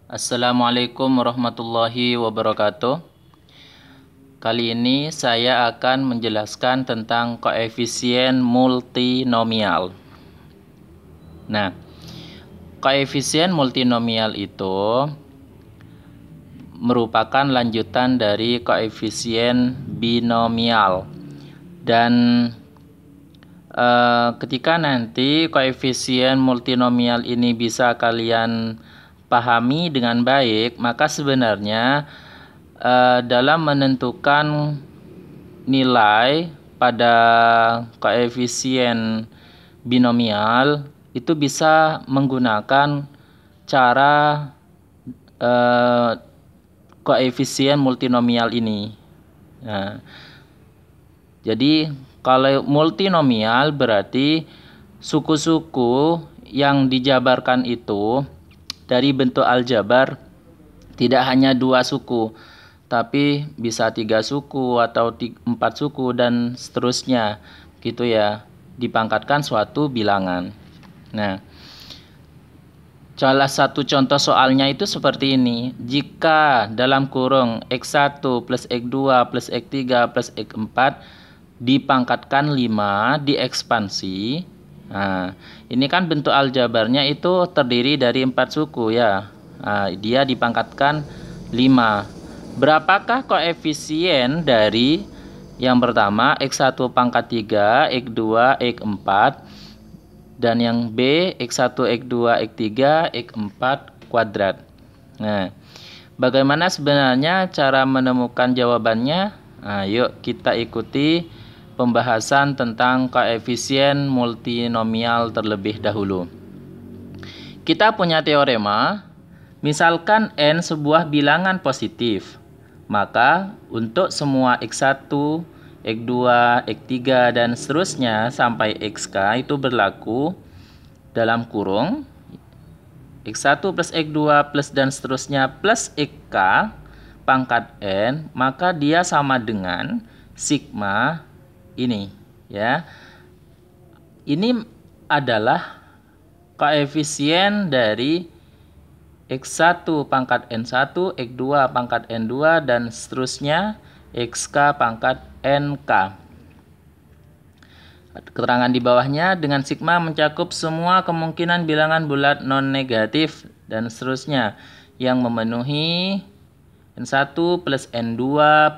Assalamualaikum warahmatullahi wabarakatuh. Kali ini saya akan menjelaskan tentang koefisien multinomial. Nah, koefisien multinomial itu merupakan lanjutan dari koefisien binomial. Dan ketika nanti koefisien multinomial ini bisa kalian pahami dengan baik, maka sebenarnya dalam menentukan nilai pada koefisien binomial itu bisa menggunakan cara koefisien multinomial ini. Nah, jadi kalau multinomial berarti suku-suku yang dijabarkan itu dari bentuk aljabar tidak hanya 2 suku, tapi bisa 3 suku atau 4 suku dan seterusnya, gitu ya, dipangkatkan suatu bilangan. Nah, salah satu contoh soalnya itu seperti ini. Jika dalam kurung X1 plus X2 plus X3 plus X4 dipangkatkan 5 diekspansi. Nah, ini kan bentuk aljabarnya itu terdiri dari 4 suku ya. Nah, dia dipangkatkan 5. Berapakah koefisien dari yang pertama X1 pangkat 3, X2, X4, dan yang B X1, X2, X3, X4 kuadrat. Nah, bagaimana sebenarnya cara menemukan jawabannya? Nah, yuk kita ikuti pembahasan tentang koefisien multinomial terlebih dahulu. Kita punya teorema, misalkan n sebuah bilangan positif, maka untuk semua X1, X2, X3, dan seterusnya sampai Xk itu berlaku dalam kurung X1 plus X2 plus dan seterusnya plus Xk pangkat n, maka dia sama dengan sigma ini ya. Ini adalah koefisien dari X1 pangkat N1, X2 pangkat N2 dan seterusnya Xk pangkat Nk. Keterangan di bawahnya, dengan sigma mencakup semua kemungkinan bilangan bulat non negatif dan seterusnya yang memenuhi N1 plus N2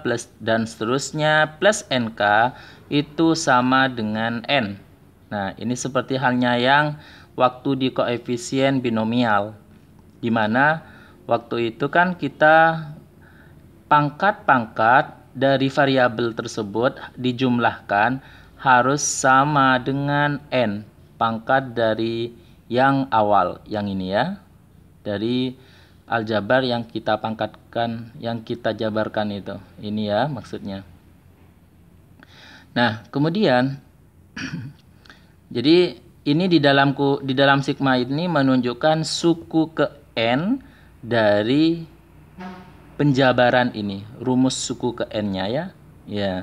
plus dan seterusnya plus Nk itu sama dengan N. Nah, ini seperti halnya yang waktu di koefisien binomial, di mana waktu itu kan kita pangkat-pangkat dari variabel tersebut dijumlahkan harus sama dengan N, pangkat dari yang awal, yang ini ya, dari aljabar yang kita pangkatkan, yang kita jabarkan itu. Ini ya maksudnya. Nah, kemudian jadi ini di dalam sigma ini menunjukkan suku ke N dari penjabaran ini, rumus suku ke N-nya ya. Ya.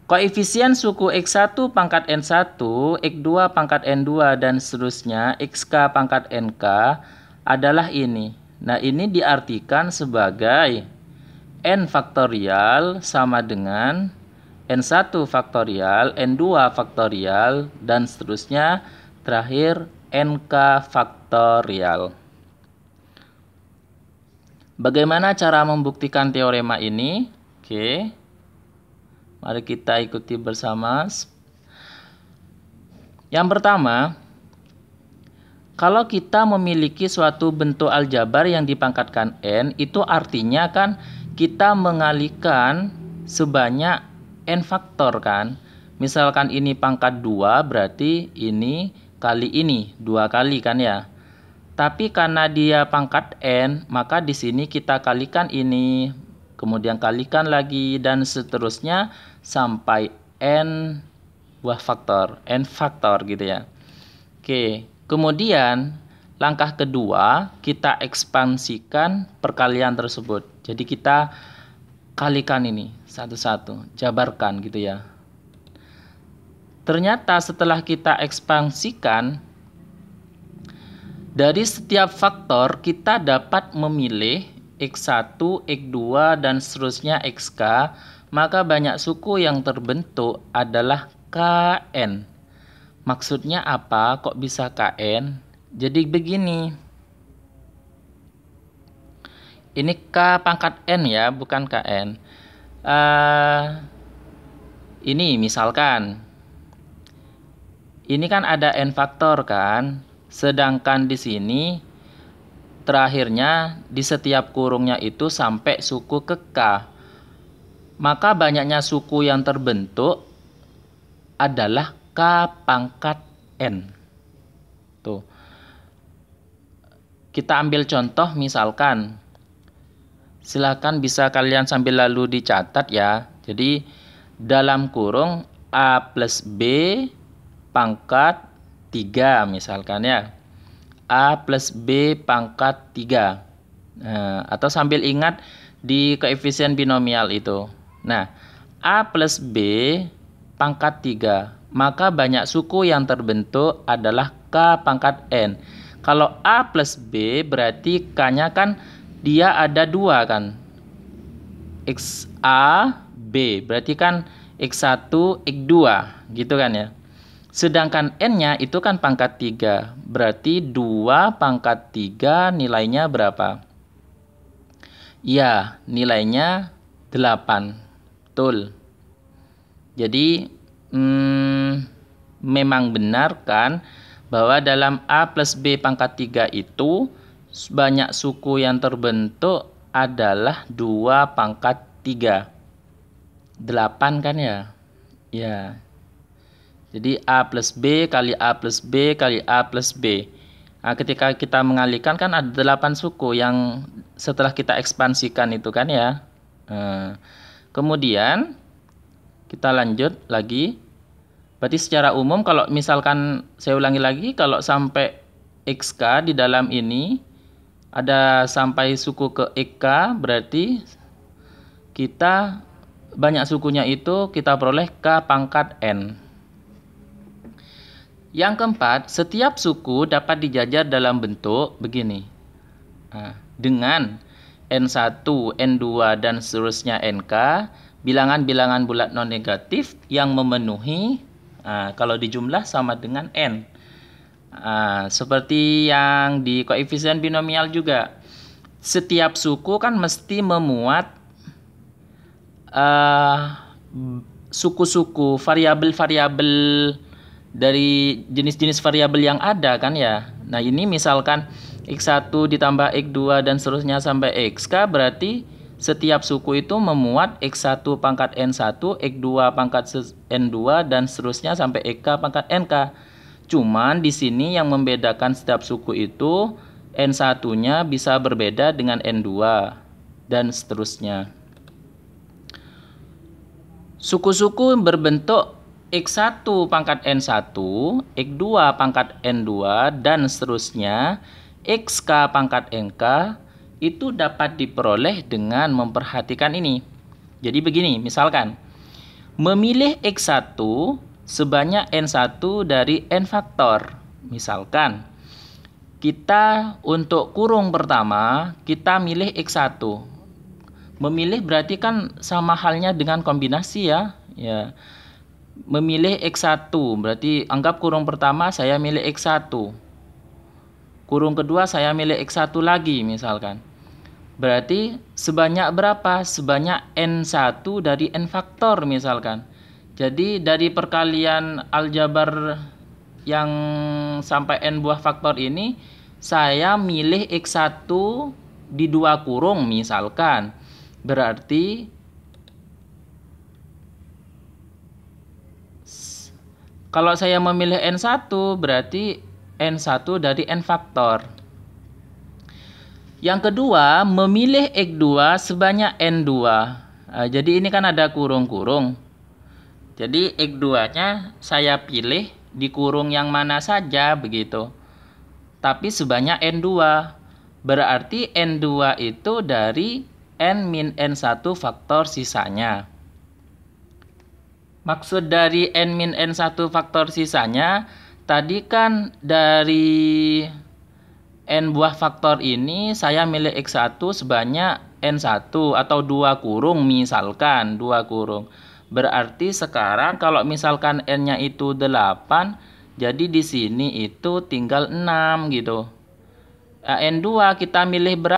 Koefisien suku X1 pangkat N1, X2 pangkat N2 dan seterusnya Xk pangkat Nk adalah ini. Nah, ini diartikan sebagai N faktorial sama dengan N1 faktorial, N2 faktorial, dan seterusnya terakhir Nk faktorial. Bagaimana cara membuktikan teorema ini? Oke. Mari kita ikuti bersama. Yang pertama, kalau kita memiliki suatu bentuk aljabar yang dipangkatkan N, itu artinya kan kita mengalihkan sebanyak N faktor kan. Misalkan ini pangkat 2, berarti ini kali ini, 2 kali kan ya. Tapi karena dia pangkat N, maka di sini kita kalikan ini, kemudian kalikan lagi, dan seterusnya sampai N buah faktor, N faktor gitu ya. Oke, kemudian langkah kedua, kita ekspansikan perkalian tersebut. Jadi kita kalikan ini satu-satu, jabarkan gitu ya. Ternyata setelah kita ekspansikan, Dari setiap faktor kita dapat memilih X1, X2, dan seterusnya XK, maka banyak suku yang terbentuk adalah KN. Maksudnya apa? Kok bisa KN? Jadi begini. Ini K pangkat N ya, bukan KN. Ini misalkan. Ini kan ada N faktor kan. Sedangkan di sini terakhirnya di setiap kurungnya itu sampai suku ke K. Maka banyaknya suku yang terbentuk adalah K pangkat N. Tuh. Kita ambil contoh misalkan. Silakan bisa kalian sambil lalu dicatat ya. Jadi dalam kurung A plus B pangkat 3 misalkan ya. A plus B pangkat 3. Nah, atau sambil ingat di koefisien binomial itu. Nah, A plus B pangkat 3. Maka banyak suku yang terbentuk adalah K pangkat N. Kalau A plus B berarti K-nya kan dia ada 2 kan. X A B berarti kan X1 X2 gitu kan ya. Sedangkan N-nya itu kan pangkat 3. Berarti 2 pangkat 3 nilainya berapa? Ya, nilainya 8. Betul. Jadi, memang benar kan bahwa dalam A plus B pangkat 3 itu banyak suku yang terbentuk adalah 2 pangkat 3. 8 kan ya? Ya. Jadi A plus B kali A plus B kali A plus B. Nah, ketika kita mengalihkan kan ada 8 suku yang setelah kita ekspansikan itu kan ya. Kemudian kita lanjut lagi. Berarti secara umum kalau misalkan saya ulangi lagi, kalau sampai XK di dalam ini ada sampai suku ke EK, berarti kita banyak sukunya itu kita peroleh K pangkat N. Yang keempat, setiap suku dapat dijajar dalam bentuk begini. Dengan N1, N2, dan seterusnya NK, bilangan-bilangan bulat non-negatif yang memenuhi, kalau dijumlah sama dengan N. Seperti yang di koefisien binomial juga. Setiap suku kan mesti memuat suku-suku, variabel-variabel dari jenis-jenis variabel yang ada kan ya. Nah, ini misalkan X1 ditambah X2 dan seterusnya sampai XK, berarti setiap suku itu memuat X1 pangkat N1, X2 pangkat N2 dan seterusnya sampai EK pangkat NK. Cuman di sini yang membedakan setiap suku itu N1-nya bisa berbeda dengan N2 dan seterusnya. Suku-suku berbentuk X1 pangkat N1, X2 pangkat N2, dan seterusnya, XK pangkat NK, itu dapat diperoleh dengan memperhatikan ini. Jadi begini, misalkan, memilih X1 sebanyak N1 dari N faktor. Misalkan, kita untuk kurung pertama, kita milih X1. Memilih berarti kan sama halnya dengan kombinasi ya. Memilih X1 berarti anggap kurung pertama saya milih X1, kurung kedua saya milih X1 lagi misalkan. Berarti sebanyak berapa? Sebanyak N1 dari N faktor misalkan. Jadi dari perkalian aljabar yang sampai N buah faktor ini, saya milih X1 di 2 kurung misalkan. Berarti kalau saya memilih N1 berarti N1 dari N faktor. Yang kedua, memilih X2 sebanyak N2. Jadi ini kan ada kurung-kurung. Jadi X2-nya saya pilih di kurung yang mana saja begitu. Tapi sebanyak N2. Berarti N2 itu dari N-N1 faktor sisanya. Maksud dari N-N1 faktor sisanya, tadi kan dari N buah faktor ini saya milih X1 sebanyak N1 atau 2 kurung misalkan 2 kurung. Berarti sekarang kalau misalkan N-nya itu 8, jadi di sini itu tinggal 6 gitu. N2 kita milih berapa?